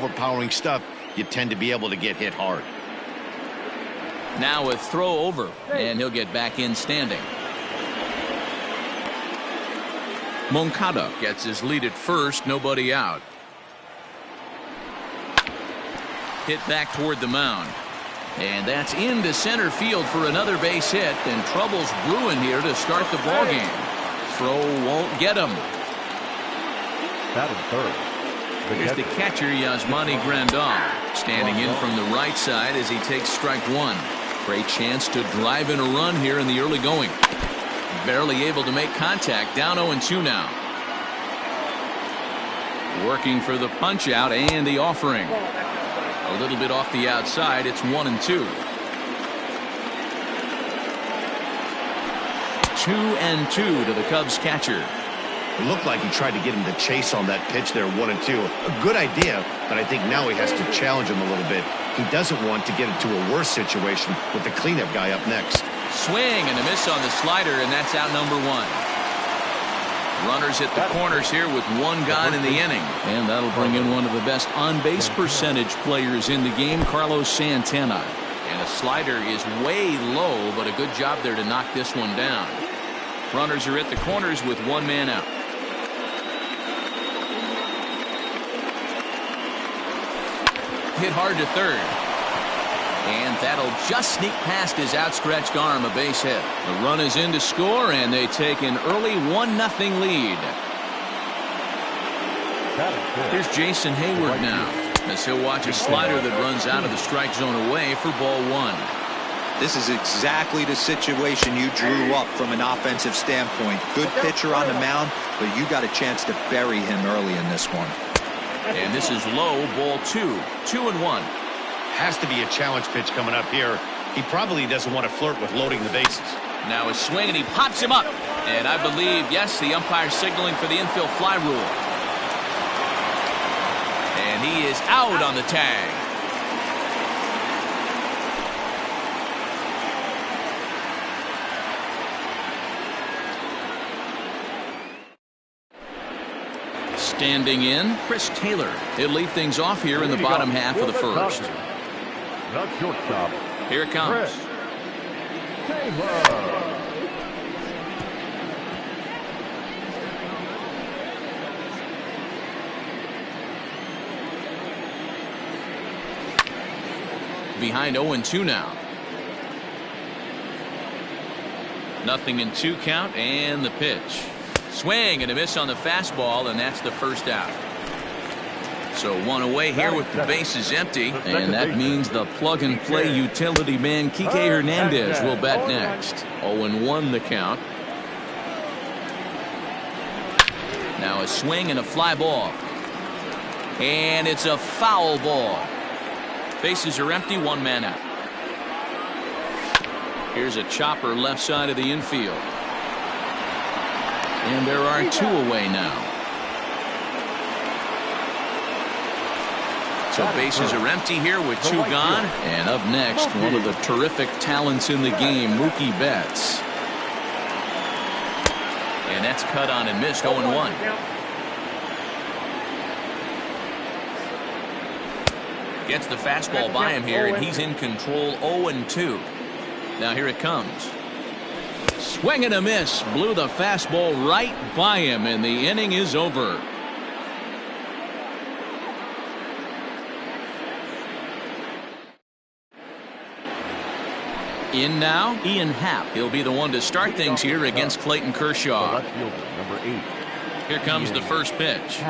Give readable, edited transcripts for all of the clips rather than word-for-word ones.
overpowering stuff, you tend to be able to get hit hard. Now a throw over, and he'll get back in standing. Moncada gets his lead at first, nobody out. Hit back toward the mound. And that's into center field for another base hit, and trouble's brewing here to start the ballgame. Throw won't get him. Batting third. Here's the catcher, Yasmani Grandal, standing in from the right side as he takes strike one. Great chance to drive in a run here in the early going. Barely able to make contact, down 0-2 now. Working for the punch out and the offering. A little bit off the outside, it's 1-2. 2-2 to the Cubs catcher. It looked like he tried to get him to chase on that pitch there, 1-2. A good idea, but I think now he has to challenge him a little bit. He doesn't want to get into a worse situation with the cleanup guy up next. Swing and a miss on the slider, and that's out number one. Runners at the corners here with one gone in the inning. And that'll bring in one of the best on-base percentage players in the game, Carlos Santana. And a slider is way low, but a good job there to knock this one down. Runners are at the corners with one man out. Hit hard to third. And that'll just sneak past his outstretched arm, a base hit. The run is in to score, and they take an early 1-0 lead. Here's Jason Hayward now, as he'll watch a slider that runs out of the strike zone away for ball one. This is exactly the situation you drew up from an offensive standpoint. Good pitcher on the mound, but you got a chance to bury him early in this one. And this is low, ball two. 2-1. Has to be a challenge pitch coming up here. He probably doesn't want to flirt with loading the bases. Now a swing, and he pops him up. And I believe, yes, the umpire signaling for the infield fly rule. And he is out on the tag. Standing in, Chris Taylor. He'll lead things off here in the bottom half of the first. The shortstop. Here it comes. Chris Taylor. Behind 0-2 now. 0-2 count, and the pitch. Swing and a miss on the fastball, and that's the first out. So one away here with the bases empty, and that means the plug-and-play utility man Kike Hernandez will bat next. 0-1 the count. Now a swing and a fly ball. And it's a foul ball. Bases are empty, one man out. Here's a chopper left side of the infield. And there are two away now. So bases are empty here with two gone. And up next, one of the terrific talents in the game, Mookie Betts. And that's cut on and missed, 0-1. Gets the fastball by him here, and he's in control, 0-2. Now here it comes. Swing and a miss. Blew the fastball right by him, and the inning is over. In now, Ian Happ. He'll be the one to start things here against Clayton Kershaw. Number 8. Here comes the first pitch.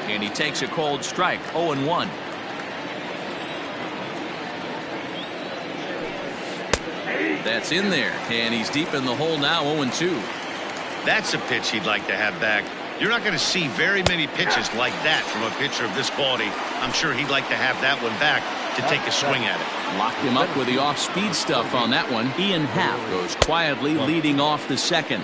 And he takes a cold strike, 0-1. That's in there, and he's deep in the hole now, 0-2. That's a pitch he'd like to have back. You're not going to see very many pitches like that from a pitcher of this quality. I'm sure he'd like to have that one back to take a swing at it. Locked him up with the off-speed stuff on that one. Ian Happ goes quietly leading off the second.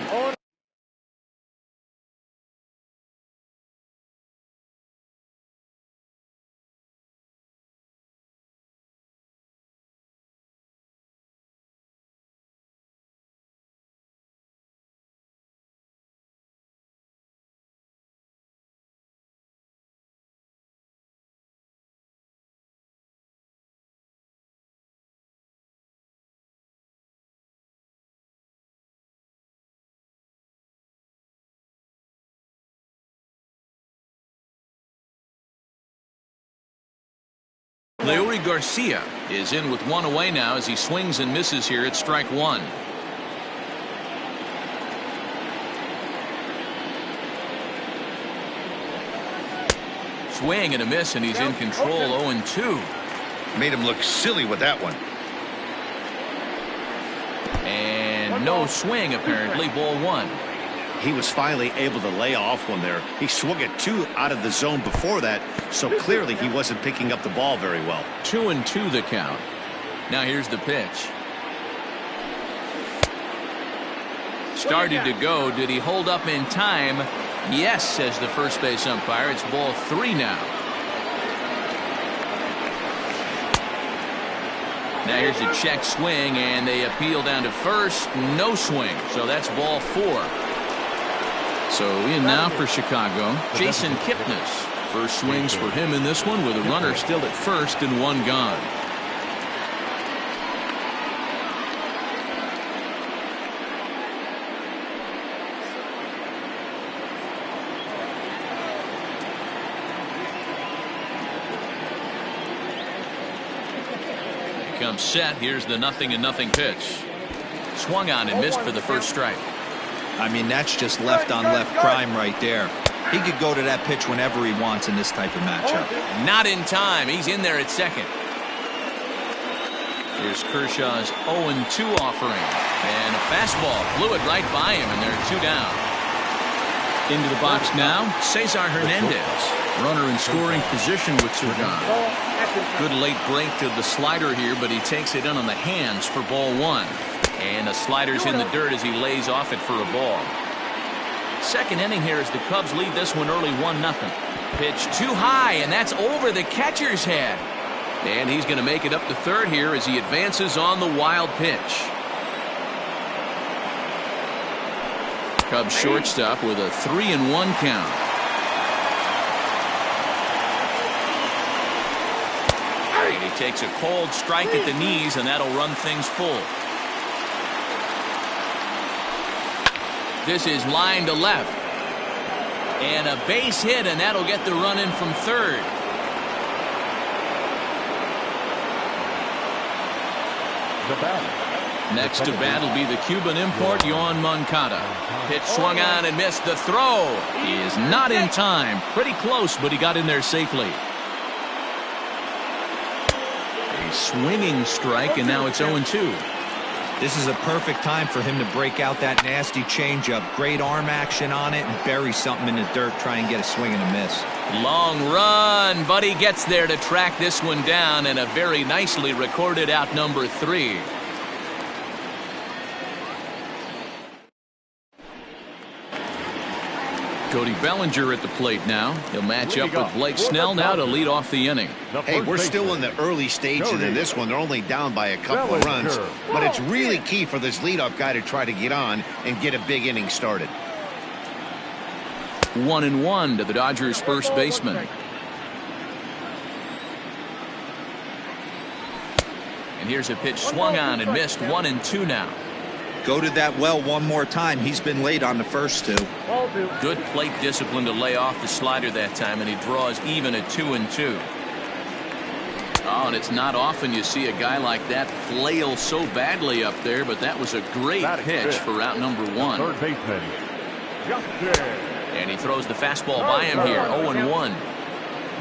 Leury Garcia is in with one away now as he swings and misses here at strike one. Swing and a miss, and he's in control. 0-2. Made him look silly with that one. And no swing, apparently. Ball one. He was finally able to lay off one there. He swung it 2 out of the zone before that, so clearly he wasn't picking up the ball very well. 2-2 the count. Now here's the pitch. Started to go. Did he hold up in time? Yes, says the first base umpire. It's ball 3 now. Now here's a check swing, and they appeal down to first. No swing, so that's ball 4. So in now for Chicago, Jason Kipnis. First swings for him in this one with a runner still at first and one gone. Comes set. Here's the 0-0 pitch. Swung on and missed for the first strike. I mean, that's just left on left crime right there. He could go to that pitch whenever he wants in this type of matchup. Not in time. He's in there at second. Here's Kershaw's 0-2 offering. And a fastball blew it right by him, and there are 2 down. Into the box now, Cesar Hernandez. Runner in scoring position with Sergan. Good late break to the slider here, but he takes it in on the hands for ball 1. And the slider's in the dirt as he lays off it for a ball. Second inning here as the Cubs lead this one early 1-0. Pitch too high, and that's over the catcher's head. And he's going to make it up to third here as he advances on the wild pitch. Cubs shortstop with a 3-1 count. And he takes a cold strike at the knees, and that'll run things full. This is line to left. And a base hit, and that'll get the run in from third. Next to bat will be the Cuban import, Yoan Moncada. Pitch swung on and missed. The throw is not in time. Pretty close, but he got in there safely. A swinging strike, and now it's 0-2. This is a perfect time for him to break out that nasty changeup. Great arm action on it and bury something in the dirt. Try and get a swing and a miss. Long run, but he gets there to track this one down, and a very nicely recorded out number 3. Cody Bellinger at the plate now. He'll match up with Blake Snell now to lead off the inning. Hey, we're still in the early stages in this one. They're only down by a couple of runs, but it's really key for this leadoff guy to try to get on and get a big inning started. 1-1 to the Dodgers first baseman. And here's a pitch swung on and missed. 1-2 now. Go to that well one more time. He's been late on the first 2. Good plate discipline to lay off the slider that time, and he draws even at 2-2. Oh, and it's not often you see a guy like that flail so badly up there, but that was a great pitch for out number 1. Third baseman. And he throws the fastball by him here. 0-1.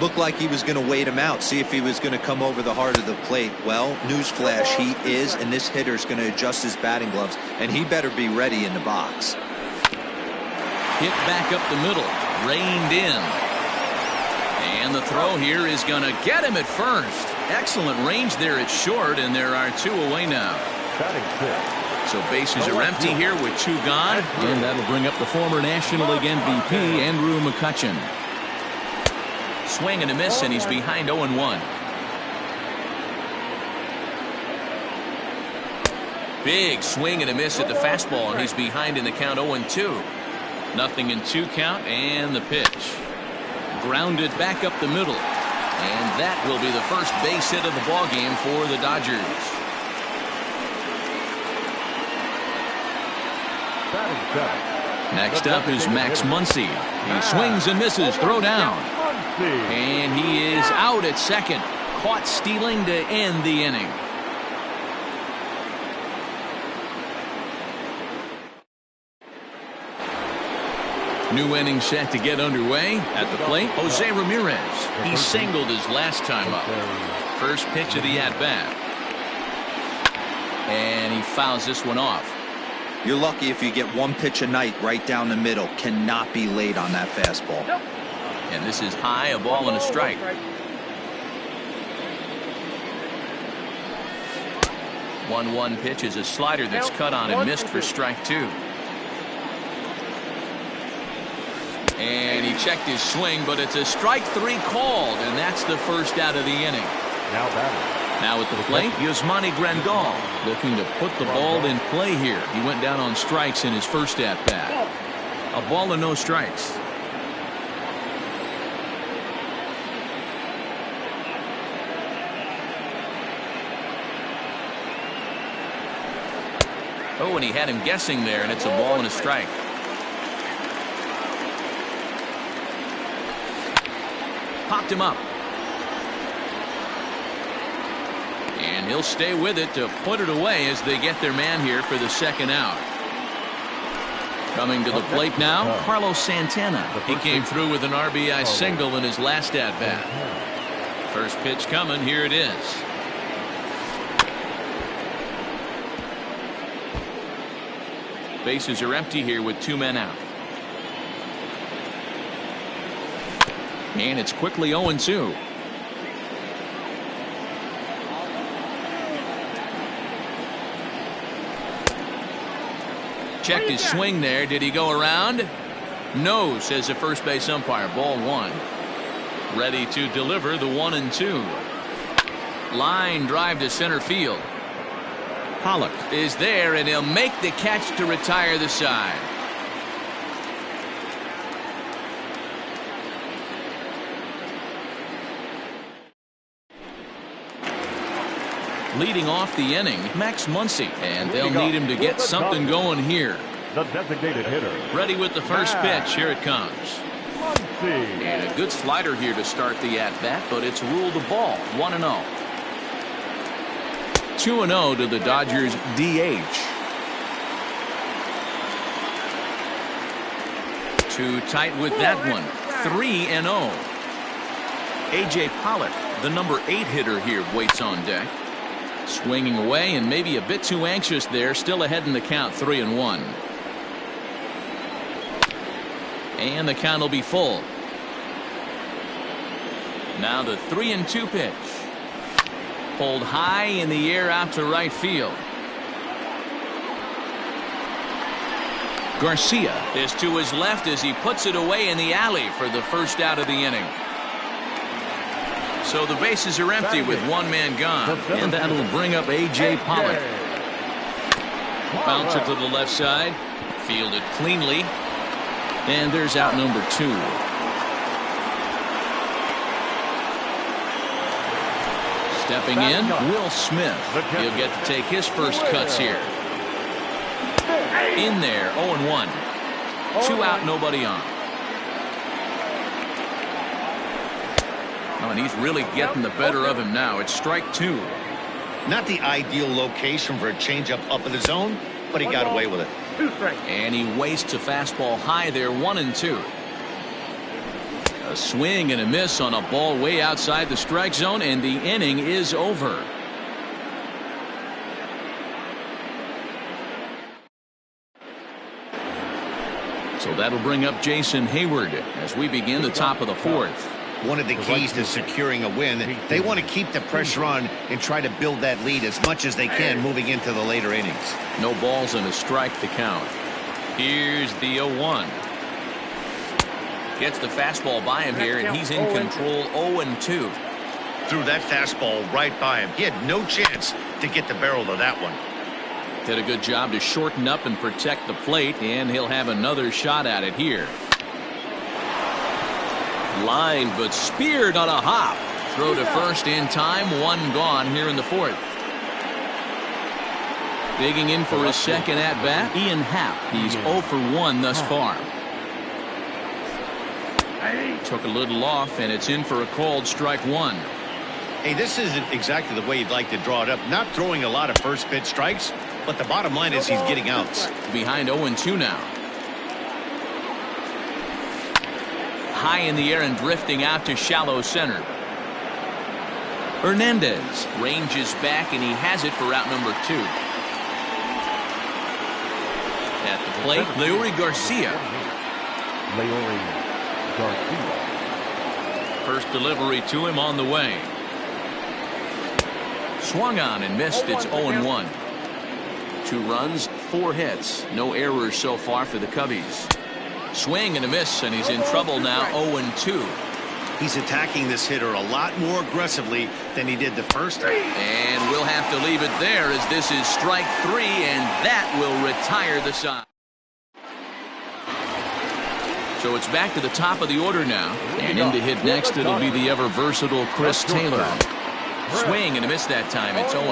Looked like he was going to wait him out, see if he was going to come over the heart of the plate. Well, newsflash, he is, and this hitter's going to adjust his batting gloves, and he better be ready in the box. Hit back up the middle, reined in. And the throw here is going to get him at first. Excellent range there at short, and there are 2 away now. So bases are empty here with 2 gone, and that'll bring up the former National League MVP, Andrew McCutchen. Swing and a miss, and he's behind 0-1. Big swing and a miss at the fastball, and he's behind in the count 0-2. 0-2 count, and the pitch. Grounded back up the middle. And that will be the first base hit of the ballgame for the Dodgers. Next up is Max Muncy. He swings and misses. Throw down. And he is out at second. caught stealing to end the inning. New inning set to get underway. At the plate, Jose Ramirez. He singled his last time up. First pitch of the at-bat. And he fouls this one off. You're lucky if you get one pitch a night right down the middle. Cannot be late on that fastball. And this is high, a ball and a strike. One pitch is a slider that's cut on and missed for strike two. And he checked his swing, but it's a strike three called, and that's the first out of the inning. Now at the plate, Yasmani Grandal looking to put the ball in play here. He went down on strikes in his first at-bat. A ball and no strikes. Oh, and he had him guessing there, and it's a ball and a strike. Popped him up. And he'll stay with it to put it away as they get their man here for the second out. Coming to the plate now, Carlos Santana. He came through with an RBI single in his last at-bat. First pitch coming. Here it is. Bases are empty here with two men out. And it's quickly 0-2. Checked his swing there. Did he go around? No, says the first base umpire. Ball one. Ready to deliver the 1-2. Line drive to center field. Pollock is there, and he'll make the catch to retire the side. Leading off the inning, Max Muncy, and they'll need him to get something going here. The designated hitter. Ready with the first pitch. Here it comes. And a good slider here to start the at-bat, but it's ruled a ball. 1-0. 2-0 to the Dodgers DH. Too tight with that one. 3-0. A.J. Pollock, the number 8 hitter here, waits on deck. Swinging away and maybe a bit too anxious there. Still ahead in the count. 3-1. And the count will be full. Now the 3-2 pitch. Pulled high in the air out to right field. Garcia is to his left as he puts it away in the alley for the first out of the inning. So the bases are empty with one man gone, and that'll bring up A.J. Pollock. Bouncer to the left side, fielded cleanly, and there's out number 2. Stepping in, Will Smith. He'll get to take his first cuts here. In there, 0-1. 2 out, nobody on. Oh, and he's really getting the better of him now. It's strike 2. Not the ideal location for a changeup up in the zone, but he got away with it. And he wastes a fastball high there. 1-2. A swing and a miss on a ball way outside the strike zone, and the inning is over. So that'll bring up Jason Hayward as we begin the top of the 4th. One of the keys to securing a win, they want to keep the pressure on and try to build that lead as much as they can moving into the later innings. No balls and a strike to count. Here's the 0-1. Gets the fastball by him here, and he's in control. 0-2. Threw that fastball right by him. He had no chance to get the barrel of that one. Did a good job to shorten up and protect the plate, and he'll have another shot at it here. Line, but speared on a hop. Throw to first in time. 1 gone here in the 4th. Digging in for his second at-bat, Ian Happ. He's 0 for 1 thus far. Took a little off, and it's in for a called strike 1. Hey, this isn't exactly the way you'd like to draw it up. Not throwing a lot of first pitch strikes, but the bottom line is he's getting outs. Behind 0-2 now. High in the air and drifting out to shallow center. Hernandez ranges back, and he has it for out number 2. At the plate, Leury Garcia. First delivery to him on the way. Swung on and missed. It's 0-1. 2 runs, 4 hits. No errors so far for the Cubbies. Swing and a miss, and he's in trouble now. 0-2. He's attacking this hitter a lot more aggressively than he did the first time. And we'll have to leave it there, as this is strike 3, and that will retire the side. So it's back to the top of the order now. And in to hit next, it'll be the ever-versatile Chris Taylor. Swing and a miss that time. It's 0-1.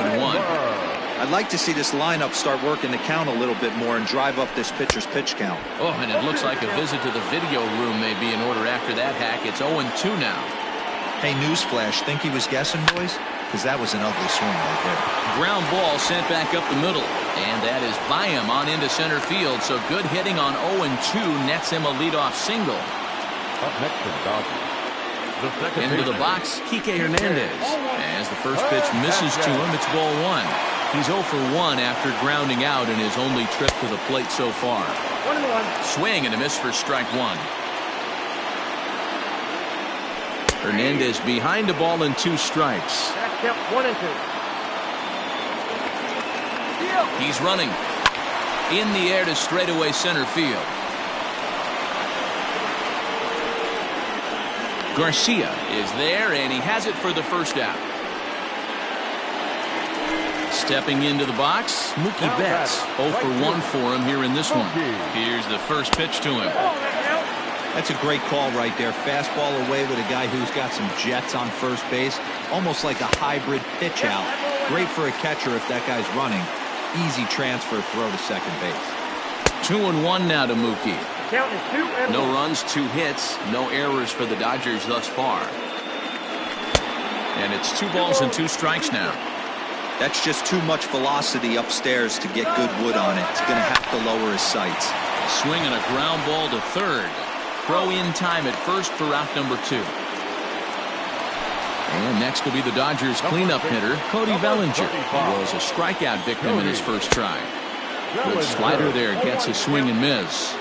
I'd like to see this lineup start working the count a little bit more and drive up this pitcher's pitch count. Oh, and it looks like a visit to the video room may be in order after that hack. It's 0-2 now. Hey, newsflash, think he was guessing, boys? Because that was an ugly swing right there. Ground ball sent back up the middle. And that is by him on into center field. So good hitting on 0-2 nets him a leadoff single. Up next to the Dodgers. Into the box, Kike Hernandez. As the first pitch misses to him, it's ball 1. He's 0 for 1 after grounding out in his only trip to the plate so far. 1-1. Swing and a miss for strike 1. Hernandez behind the ball and 2 strikes. Back count 1-2. He's running in the air to straightaway center field. Garcia is there, and he has it for the first out. Stepping into the box, Mookie Betts. 0 for 1 for him here in this one. Here's the first pitch to him. That's a great call right there. Fastball away with a guy who's got some jets on first base. Almost like a hybrid pitch out. Great for a catcher if that guy's running. Easy transfer throw to second base. 2-1 now to Mookie. Count is 2-1. No runs, 2 hits, no errors for the Dodgers thus far. And it's 2 balls and 2 strikes now. That's just too much velocity upstairs to get good wood on it. It's going to have to lower his sights. Swing and a ground ball to third. Throw in time at first for out number 2. And next will be the Dodgers cleanup hitter, Cody Bellinger. He was a strikeout victim in his first try. Good slider there, gets a swing and miss.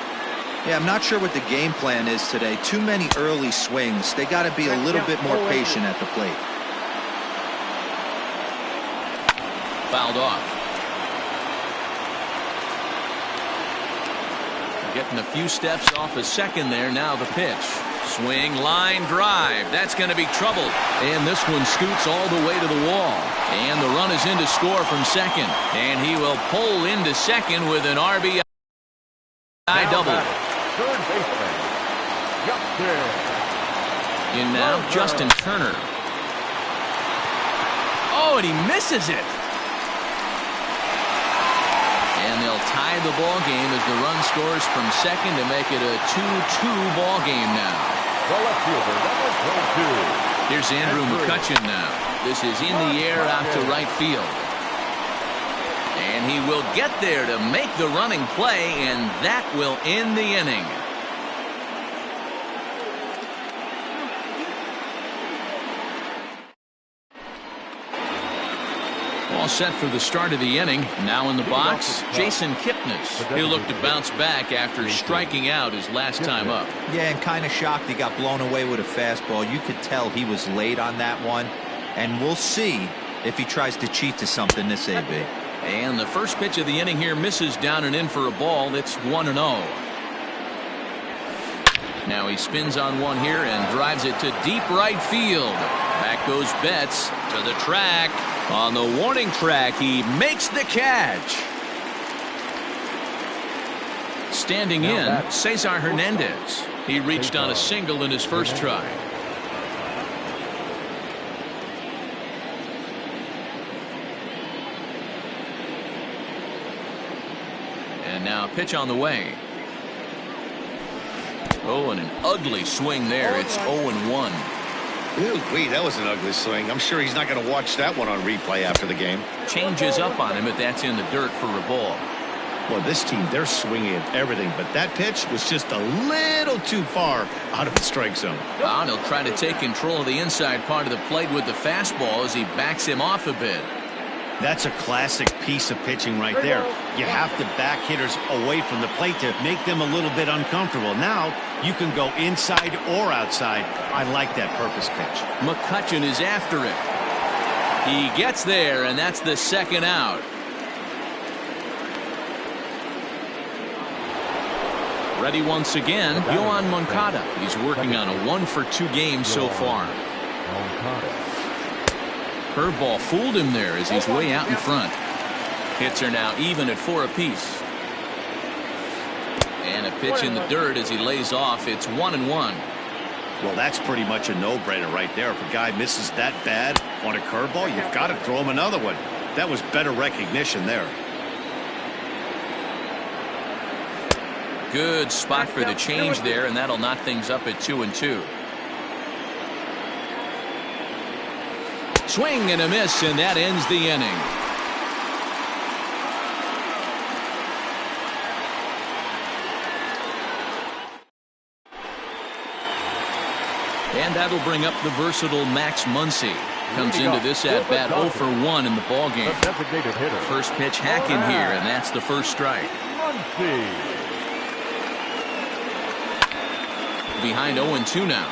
Yeah, I'm not sure what the game plan is today. Too many early swings. They got to be a little bit more patient at the plate. Fouled off. Getting a few steps off a second there. Now the pitch. Swing, line drive. That's going to be trouble. And this one scoots all the way to the wall. And the run is in to score from second. And he will pull into second with an RBI double. Third baseman. In now, Justin Turner. Oh, and he misses it. And they'll tie the ball game as the run scores from second to make it a 2-2 ball game now. The left fielder, number 22. Here's Andrew McCutchen now. This is in the air out to right field. And he will get there to make the running play, and that will end the inning. All set for the start of the inning. Now in the box, Jason Kipnis. He'll look to bounce back after striking out his last time up. Yeah, and kind of shocked he got blown away with a fastball. You could tell he was late on that one. And we'll see if he tries to cheat to something this AB. And the first pitch of the inning here misses down and in for a ball. It's 1-0. Now he spins on one here and drives it to deep right field. Back goes Betts to the track. On the warning track, he makes the catch. Standing in, Cesar Hernandez. He reached on a single in his first try. And now pitch on the way. Oh, and an ugly swing there. It's 0-1. Ooh-wee, that was an ugly swing. I'm sure he's not going to watch that one on replay after the game. Changes up on him, but that's in the dirt for a ball. Well, this team, they're swinging at everything, but that pitch was just a little too far out of the strike zone. And he'll try to take control of the inside part of the plate with the fastball as he backs him off a bit. That's a classic piece of pitching right there. You have to back hitters away from the plate to make them a little bit uncomfortable. Now, you can go inside or outside. I like that purpose pitch. McCutchen is after it. He gets there, and that's the second out. Ready once again, Yohan Moncada. He's working on a 1-for-2 game so far. Curveball fooled him there as he's way out in front. Hits are now even at 4 apiece. And a pitch in the dirt as he lays off. It's 1-1. Well, that's pretty much a no-brainer right there. If a guy misses that bad on a curveball, you've got to throw him another one. That was better recognition there. Good spot for the change there, and that'll knock things up at 2-2. Swing and a miss, and that ends the inning. And that'll bring up the versatile Max Muncy. Comes into this at-bat 0 for 1 in the ballgame. First pitch hack in here, and that's the first strike. Behind 0-2 now.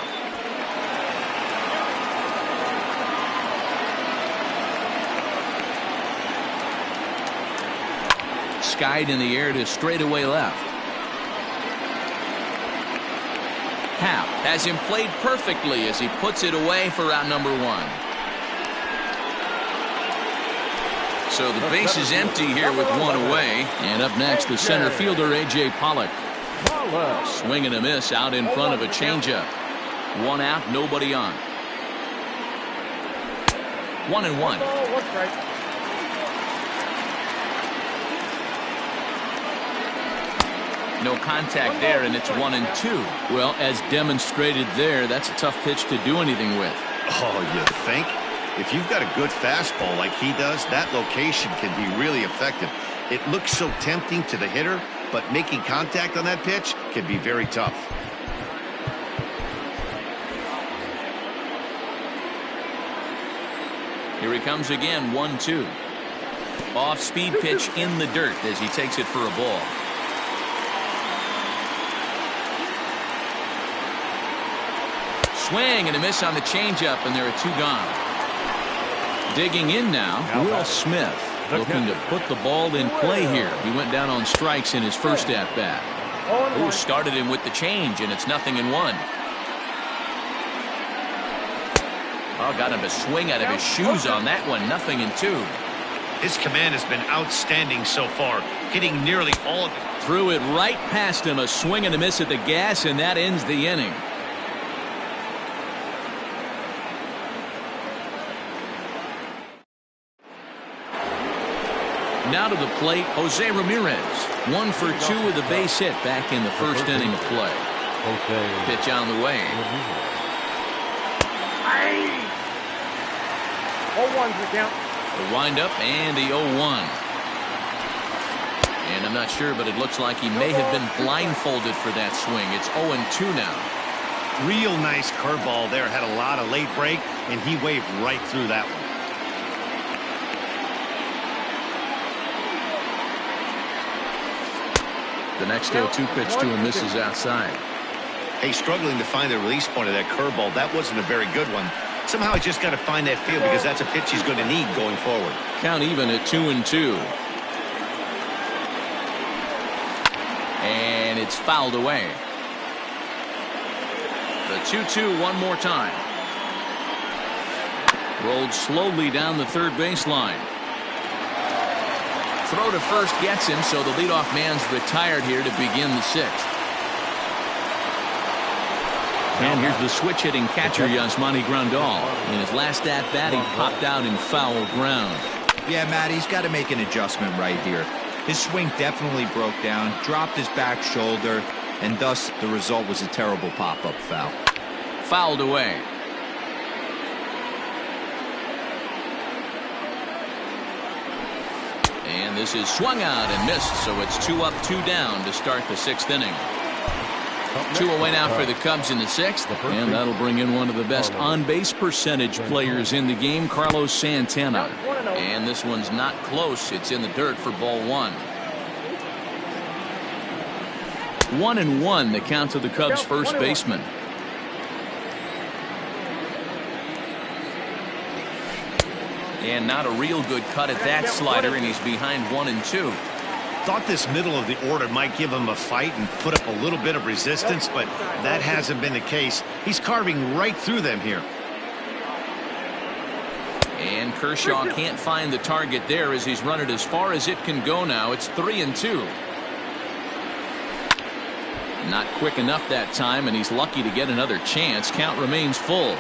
Skied in the air to straightaway left. Happ has him played perfectly as he puts it away for out number 1. So the base is empty here with 1 away. And up next, the center fielder, A.J. Pollock. Swing and a miss out in front of a changeup. 1 out, nobody on. 1-1. No contact there, and it's 1-2. Well, as demonstrated there, that's a tough pitch to do anything with. Oh, you think? If you've got a good fastball like he does, that location can be really effective. It looks so tempting to the hitter, but making contact on that pitch can be very tough. Here he comes again, 1-2. Off-speed pitch in the dirt as he takes it for a ball. Swing and a miss on the changeup, and there are 2 gone. Digging in now, Will Smith, looking to put the ball in play here. He went down on strikes in his first at-bat. Who started him with the change, and it's 0-1. Oh, got him to swing out of his shoes on that one. 0-2. His command has been outstanding so far, hitting nearly all of it. Threw it right past him. A swing and a miss at the gas, and that ends the inning. Now to the plate, Jose Ramirez. 1 for 2 with a base hit back in the first inning of play. Pitch on the way. 0-1's the count. The windup and the 0-1. And I'm not sure, but it looks like he may have been blindfolded for that swing. It's 0-2 now. Real nice curveball there. Had a lot of late break, and he waved right through that one. The next 0-2 pitch to him misses outside. Hey, struggling to find the release point of that curveball. That wasn't a very good one. Somehow he's just got to find that feel because that's a pitch he's going to need going forward. Count even at 2-2. And it's fouled away. The 2-2 one more time. Rolled slowly down the third baseline. Throw to first gets him, so the leadoff man's retired here to begin the 6th. And here's the switch-hitting catcher, Yasmani Grandal. In his last at-bat, he popped out in foul ground. Yeah, Matt, he's got to make an adjustment right here. His swing definitely broke down, dropped his back shoulder, and thus the result was a terrible pop-up foul. Fouled away. And this is swung out and missed, so it's 2 up, 2 down to start the 6th inning. 2 away now for the Cubs in the 6th, and that'll bring in one of the best on-base percentage players in the game, Carlos Santana. And this one's not close. It's in the dirt for ball 1. 1-1 the count to the Cubs' first baseman. And not a real good cut at that slider, and he's behind 1-2. Thought this middle of the order might give him a fight and put up a little bit of resistance, but that hasn't been the case. He's carving right through them here. And Kershaw can't find the target there as he's run it as far as it can go now. It's 3-2. Not quick enough that time, and he's lucky to get another chance. Count remains full.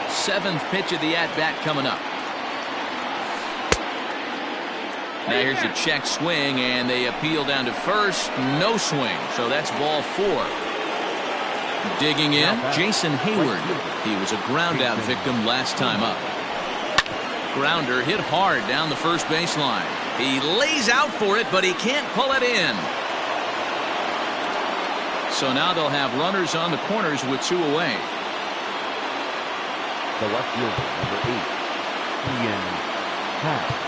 7th pitch of the at-bat coming up. Now here's a check swing, and they appeal down to first. No swing, so that's ball 4. Digging in, Jason Hayward. He was a ground-out victim last time up. Grounder hit hard down the first baseline. He lays out for it, but he can't pull it in. So now they'll have runners on the corners with 2 away. The left fielder, number 8, Ian Happ.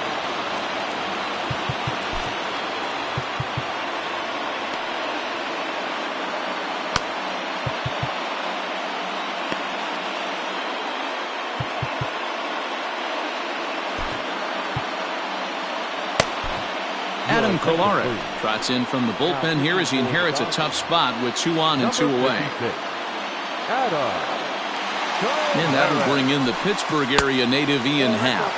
Adam Kolarek trots in from the bullpen here as he inherits a tough spot with 2 on and 2 away. And that'll bring in the Pittsburgh area native Ian Happ.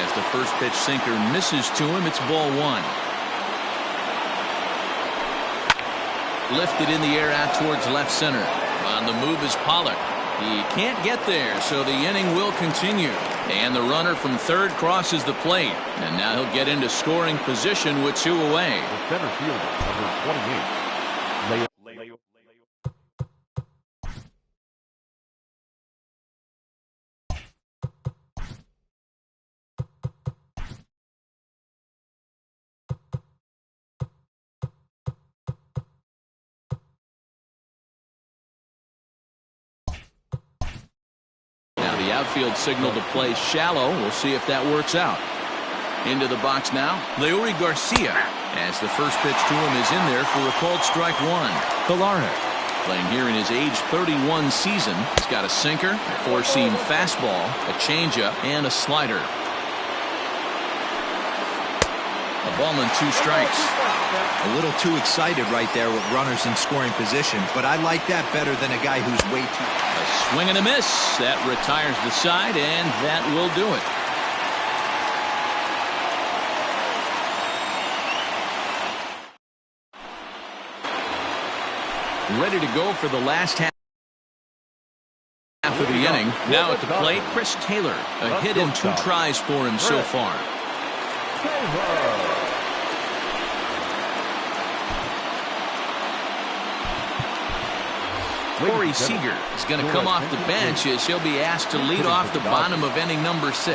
As the first pitch sinker misses to him, it's ball 1. Lifted in the air out towards left center. On the move is Pollock. He can't get there, so the inning will continue. And the runner from third crosses the plate. And now he'll get into scoring position with 2 away. The center fielder, number 28, Leo. The outfield signal to play shallow. We'll see if that works out. Into the box now, Leury Garcia, as the first pitch to him is in there for a called strike 1. Kolarek, playing here in his age 31 season. He's got a sinker, a 4-seam fastball, a changeup, and a slider. A ball and 2 strikes. A little too excited right there with runners in scoring position, but I like that better than a guy who's way too... A swing and a miss. That retires the side, and that will do it. Ready to go for the last half of the inning. Now at the plate, Chris Taylor. A hit in 2 tries for him so far. Corey Seager is going to come off the bench as he'll be asked to lead off the bottom of inning number 6.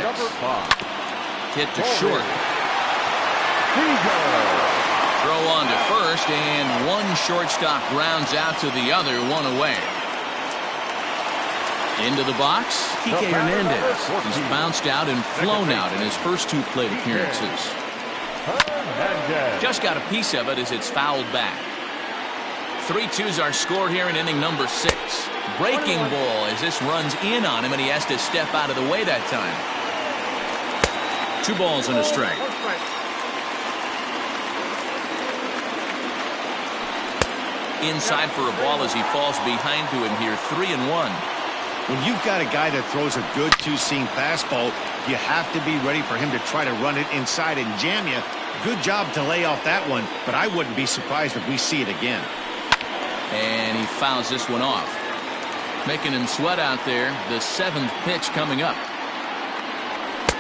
Hit to short. Throw on to first, and one shortstop grounds out to the other, 1 away. Into the box, Kike Hernandez. He's bounced out and flown out in his first 2 plate appearances. Just got a piece of it as it's fouled back. 3-2's our score here in inning number 6. Breaking ball as this runs in on him, and he has to step out of the way that time. 2 balls and a strike. Inside for a ball as he falls behind to him here, 3-1. When you've got a guy that throws a good 2-seam fastball, you have to be ready for him to try to run it inside and jam you. Good job to lay off that one, but I wouldn't be surprised if we see it again. And he fouls this one off. Making him sweat out there. The 7th pitch coming up.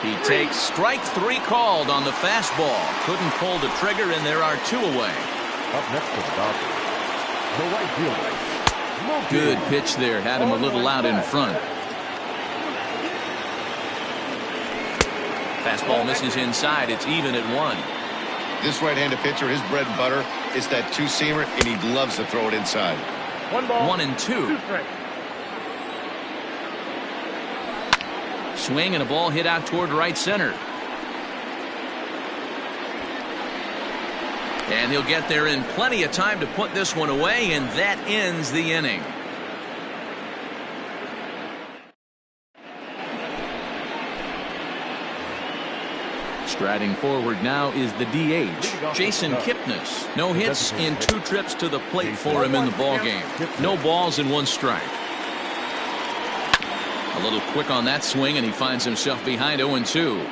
He takes strike 3 called on the fastball. Couldn't pull the trigger, and there are 2 away. Up next to the Dodgers, the right fielder. Good pitch there. Had him a little out in front. Fastball misses inside. It's even at 1. This right-handed pitcher, his bread and butter is that two-seamer, and he loves to throw it inside. 1 ball. 1-2. 2 strikes. Swing and a ball hit out toward right center. And he'll get there in plenty of time to put this one away, and that ends the inning. Striding forward now is the DH, Jason Kipnis. No hits in 2 trips to the plate for him in the ballgame. No balls and 1 strike. A little quick on that swing, and he finds himself behind 0-2.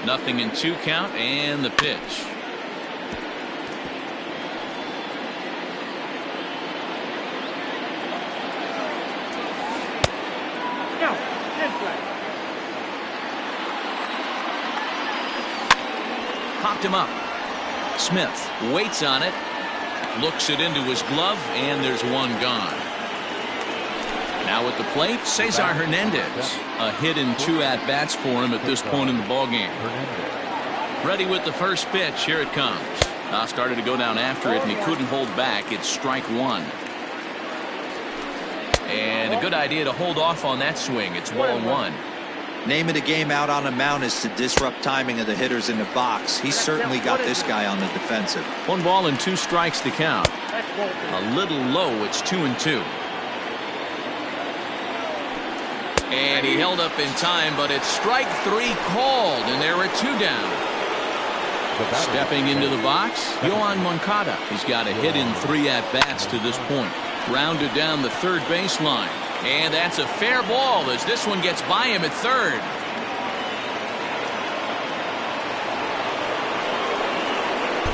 0-2 count, and the pitch. Count. 10 strikes. Popped him up. Smith waits on it, looks it into his glove, and there's 1 gone. Now at the plate, Cesar Hernandez. A hit in 2 at-bats for him at this point in the ballgame. Ready with the first pitch. Here it comes. Started to go down after it, and he couldn't hold back. It's strike 1. And a good idea to hold off on that swing. It's 1-1. Name of the game out on the mound is to disrupt timing of the hitters in the box. He's certainly got this guy on the defensive. 1 ball and 2 strikes to count. A little low. It's 2-2. And he held up in time, but it's strike 3 called, and there are 2 down. Stepping into the box, Yohan Moncada. He's got a hit in 3 at-bats to this point. Grounded down the third baseline. And that's a fair ball as this one gets by him at third.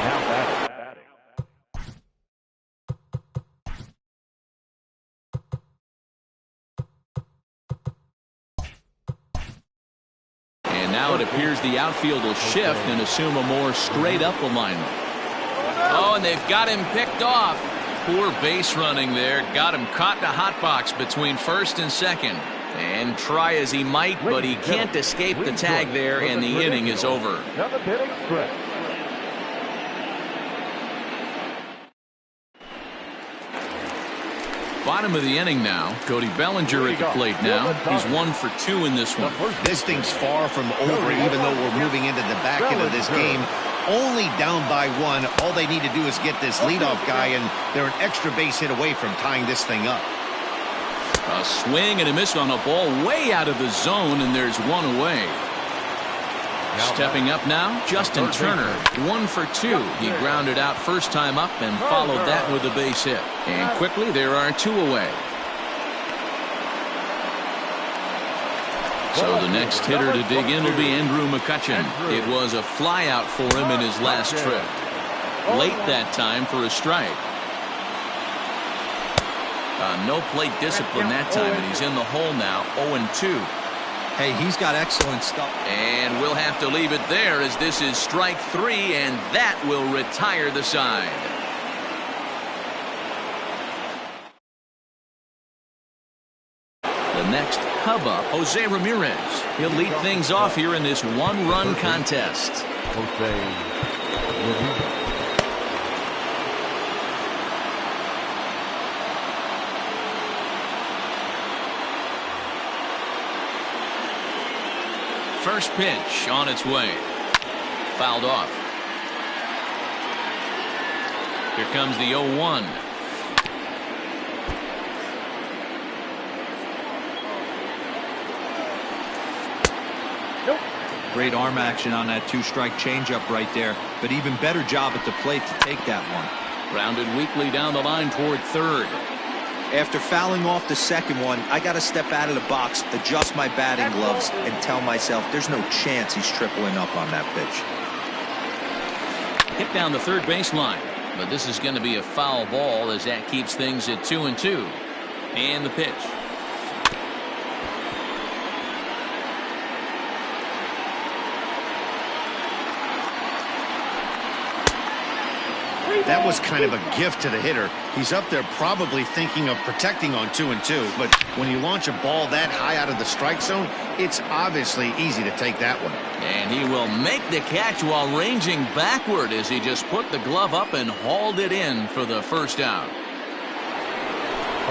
Now batting. And now it appears the outfield will shift and assume a more straight-up alignment. Oh, and they've got him picked off. Poor base running there. Got him caught in a hot box between first and second. And try as he might, but he can't escape the tag there, and the inning is over. Bottom of the inning now. Cody Bellinger at the plate now. He's 1 for 2 in this one. This thing's far from over, even though we're moving into the back end of this game. Only down by 1. All they need to do is get this leadoff guy, and they're an extra base hit away from tying this thing up. A swing and a miss on a ball way out of the zone, and there's 1 away. Stepping up now, Justin Turner, 1 for 2. He grounded out first time up and followed that with a base hit. And quickly there are 2 away. So the next hitter to dig in will be Andrew McCutchen. It was a flyout for him in his last trip. Late that time for a strike. No plate discipline that time, and he's in the hole now, 0-2. Hey, he's got excellent stuff. And we'll have to leave it there as this is strike 3, and that will retire the side. The next Cub up, Jose Ramirez. He'll lead things off here in this 1-run contest. Jose Ramirez. First pitch on its way. Fouled off. Here comes the 0-1. Great arm action on that 2-strike changeup right there, but even better job at the plate to take that one. Rounded weakly down the line toward third. After fouling off the second one, I got to step out of the box, adjust my batting gloves, and tell myself there's no chance he's tripling up on that pitch. Hit down the third baseline, but this is going to be a foul ball as that keeps things at 2-2. And the pitch. That was kind of a gift to the hitter. He's up there probably thinking of protecting on 2-2, but when you launch a ball that high out of the strike zone, it's obviously easy to take that one. And he will make the catch while ranging backward as he just put the glove up and hauled it in for the first out.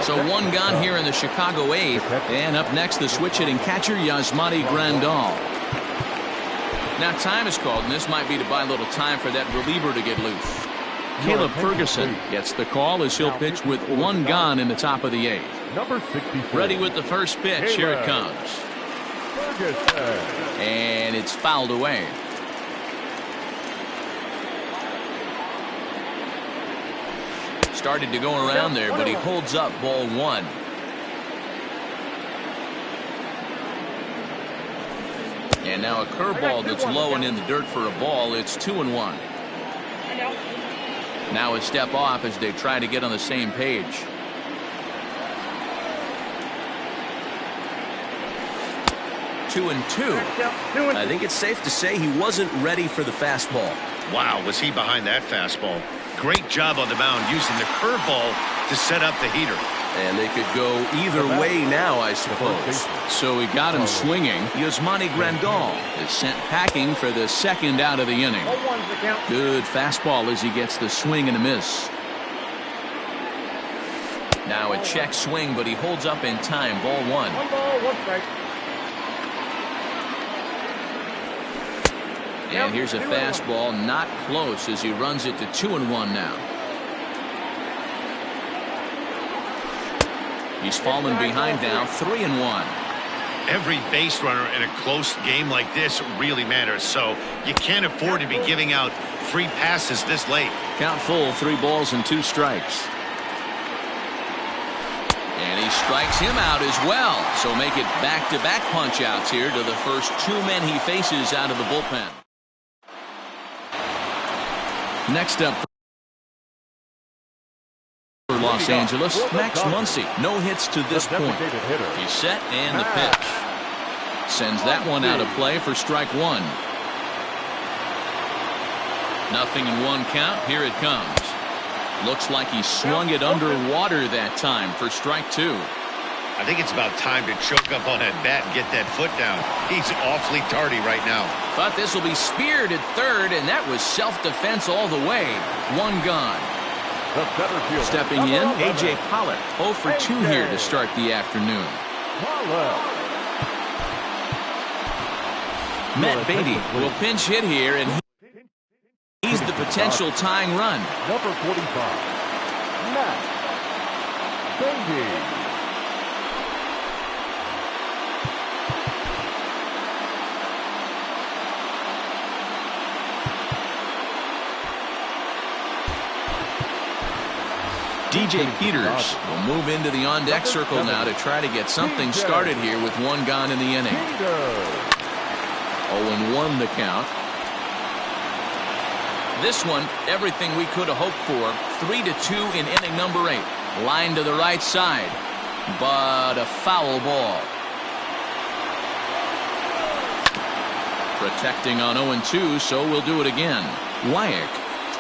So one gone here in the Chicago 8th. And up next, the switch-hitting catcher, Yasmani Grandal. Now time is called, and this might be to buy a little time for that reliever to get loose. Caleb Ferguson gets the call as he'll pitch with one gone in the top of the 8th. Number 64. Ready with the first pitch. Here it comes. Ferguson. And it's fouled away. Started to go around there, but he holds up ball 1. And now a curveball that's low and in the dirt for a ball. It's 2-1. Now a step off as they try to get on the same page. Two and two. I think it's safe to say he wasn't ready for the fastball. Wow, was he behind that fastball. Great job on the mound using the curveball to set up the heater. And they could go either way now, I suppose. So he got him swinging. Yasmani Grandal is sent packing for the second out of the inning. Good fastball as he gets the swing and a miss. Now a check swing, but he holds up in time. Ball 1. 1 ball, 1 strike. And here's a fastball, not close as he runs it to 2-1 now. He's fallen behind now, 3-1. Every base runner in a close game like this really matters, so you can't afford to be giving out free passes this late. Count full, 3 balls and 2 strikes. And he strikes him out as well. So make it back-to-back punch-outs here to the first 2 men he faces out of the bullpen. Next up for Los Angeles, Max Muncy. No hits to this point. He's set and the pitch. Sends that one out of play for strike 1. Nothing in 1 count. Here it comes. Looks like he swung it underwater that time for strike 2. I think it's about time to choke up on that bat and get that foot down. He's awfully tardy right now. But this will be speared at third, and that was self-defense all the way. 1 gone. Stepping in, A.J. Pollock. 0 for 2 here to start the afternoon. Matt Beatty will pinch hit here, and he's the potential tying run. Number 45. Matt Beatty. DJ Peters will move into the on-deck circle now to try to get something started here with 1 gone in the inning. 0-1 the count. This one, everything we could have hoped for. 3-2 in inning number 8. Line to the right side, but a foul ball. Protecting on 0-2, so we'll do it again. Wyack,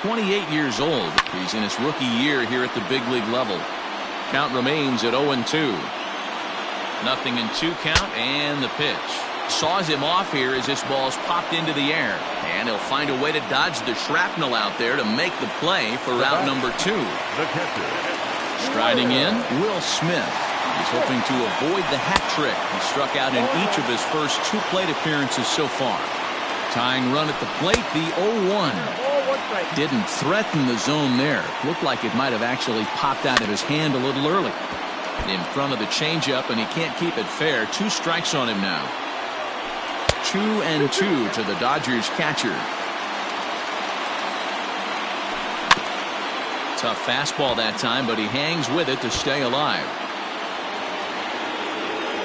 28 years old. He's in his rookie year here at the big league level. Count remains at 0-2. Nothing in 2 count, and the pitch. Saws him off here as this ball's popped into the air. And he'll find a way to dodge the shrapnel out there to make the play for route number 2. Striding in, Will Smith. He's hoping to avoid the hat trick. He struck out in each of his first 2 plate appearances so far. Tying run at the plate, the 0-1. Didn't threaten the zone there. Looked like it might have actually popped out of his hand a little early. In front of the changeup, and he can't keep it fair. 2 strikes on him now. 2-2 to the Dodgers catcher. Tough fastball that time, but he hangs with it to stay alive.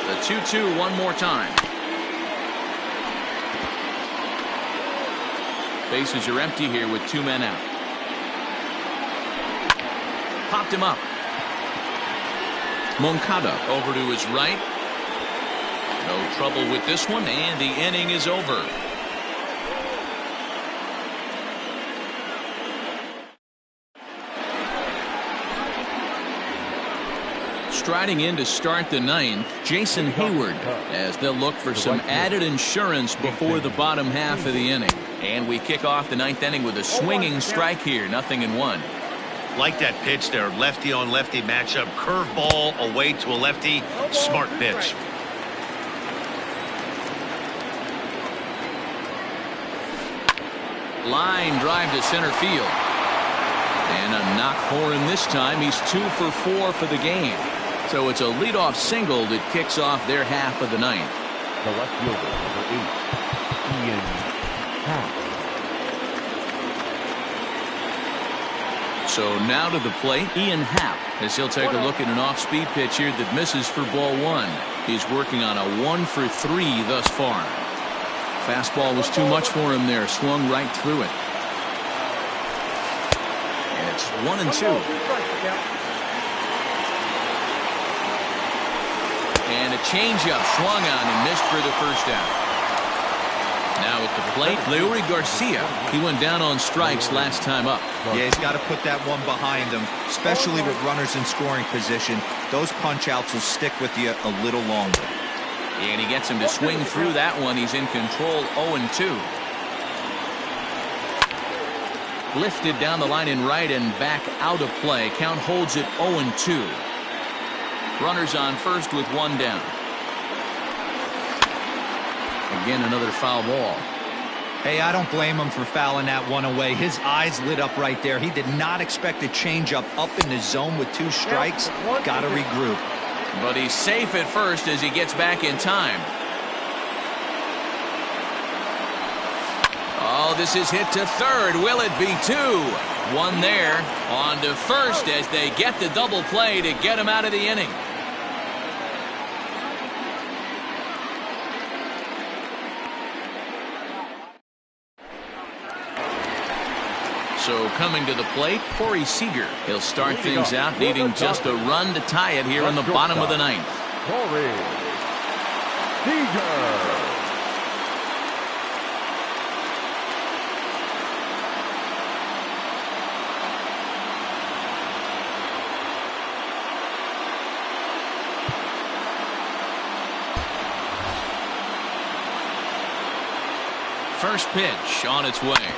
The 2-2 one more time. Bases are empty here with 2 men out. Popped him up. Moncada over to his right. No trouble with this one, and the inning is over. striding in to start the ninth, Jason Hayward, as they'll look for some added insurance before the bottom half of the inning. And we kick off the ninth inning with a swinging strike here, 0-1. Like that pitch there, lefty on lefty matchup, curveball away to a lefty, smart pitch. Line drive to center field. And a knock for him this time. He's 2 for 4 for the game. So it's a leadoff single that kicks off their half of the ninth. The left fielder, number 8, Ian Happ. So now to the plate, Ian Happ, as he'll take a look at an off-speed pitch here that misses for ball 1. He's working on a 1 for 3 thus far. Fastball was too much for him there, swung right through it. And it's 1-2. And a changeup swung on and missed for the first out. Now at the plate, Leury Garcia. He went down on strikes last time up. Yeah, he's got to put that one behind him, especially with runners in scoring position. Those punch-outs will stick with you a little longer. And he gets him to swing through that one. He's in control, 0-2. Lifted down the line in right and back out of play. Count holds it 0-2. Runners on first with 1 down. Again, another foul ball. Hey, I don't blame him for fouling that one away. His eyes lit up right there. He did not expect a changeup up in the zone with 2 strikes. Got to regroup. But he's safe at first as he gets back in time. Oh, this is hit to third. Will it be 2? 1 there. On to first as they get the double play to get him out of the inning. So coming to the plate, Corey Seager. He'll start things out needing just a run to tie it here in the bottom of the ninth. Corey Seager. First pitch on its way.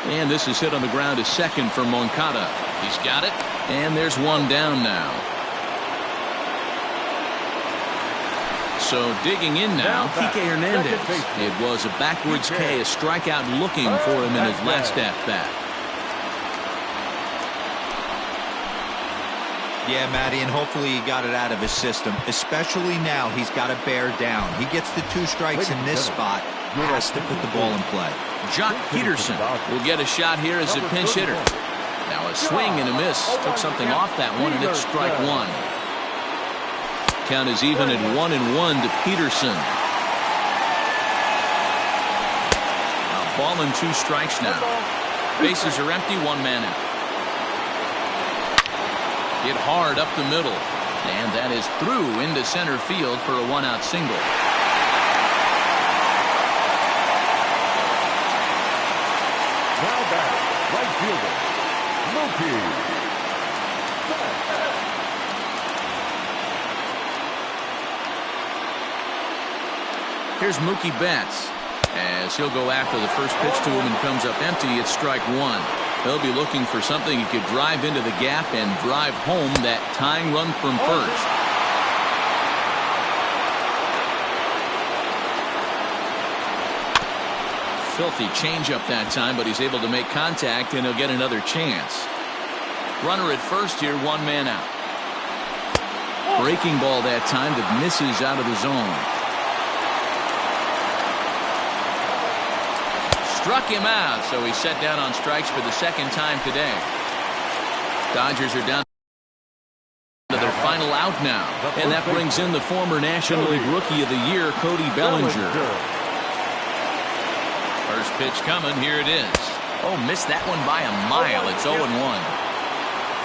And this is hit on the ground to second for Moncada. He's got it. And there's 1 down now. So digging in now, Kike Hernandez. It was a backwards K, a strikeout looking for him in his last at-bat. Yeah, Matty, and hopefully he got it out of his system. Especially now, he's got to bear down. He gets the 2 strikes in this spot. Has to put the ball in play. Jock Peterson will get a shot here as a pinch hitter. Now a swing and a miss. Took something off that one, and it's strike 1. Count is even at 1-1 to Peterson. Now ball and 2 strikes now. Bases are empty, 1 man out. Hit hard up the middle. And that is through into center field for a 1-out single. Now batting, right fielder, Mookie. Here's Mookie Betts as he'll go after the first pitch to him and comes up empty. It's strike 1. He'll be looking for something he could drive into the gap and drive home that tying run from first. Filthy changeup that time, but he's able to make contact, and he'll get another chance. Runner at first here, 1 man out. Breaking ball that time that misses out of the zone. Struck him out, so he's set down on strikes for the 2nd time today. Dodgers are down to their final out now, and that brings in the former National League Rookie of the Year, Cody Bellinger. First pitch coming. Here it is. Oh, missed that one by a mile. It's 0-1.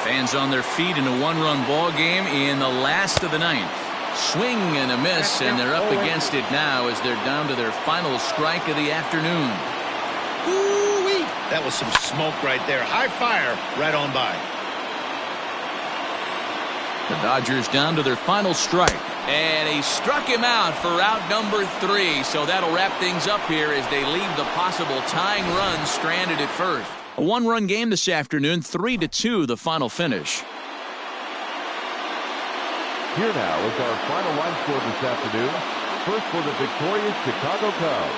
Fans on their feet in a 1-run ball game in the last of the ninth. Swing and a miss, and they're up against it now as they're down to their final strike of the afternoon. Ooh-wee. That was some smoke right there. High fire right on by. The Dodgers down to their final strike. And he struck him out for out number 3. So that'll wrap things up here as they leave the possible tying run stranded at first. A one-run game this afternoon, 3-2 the final finish. Here now is our final line score this afternoon. First for the victorious Chicago Cubs.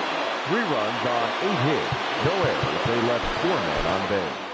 3 runs on 8 hits. No errors. They left 4 men on base.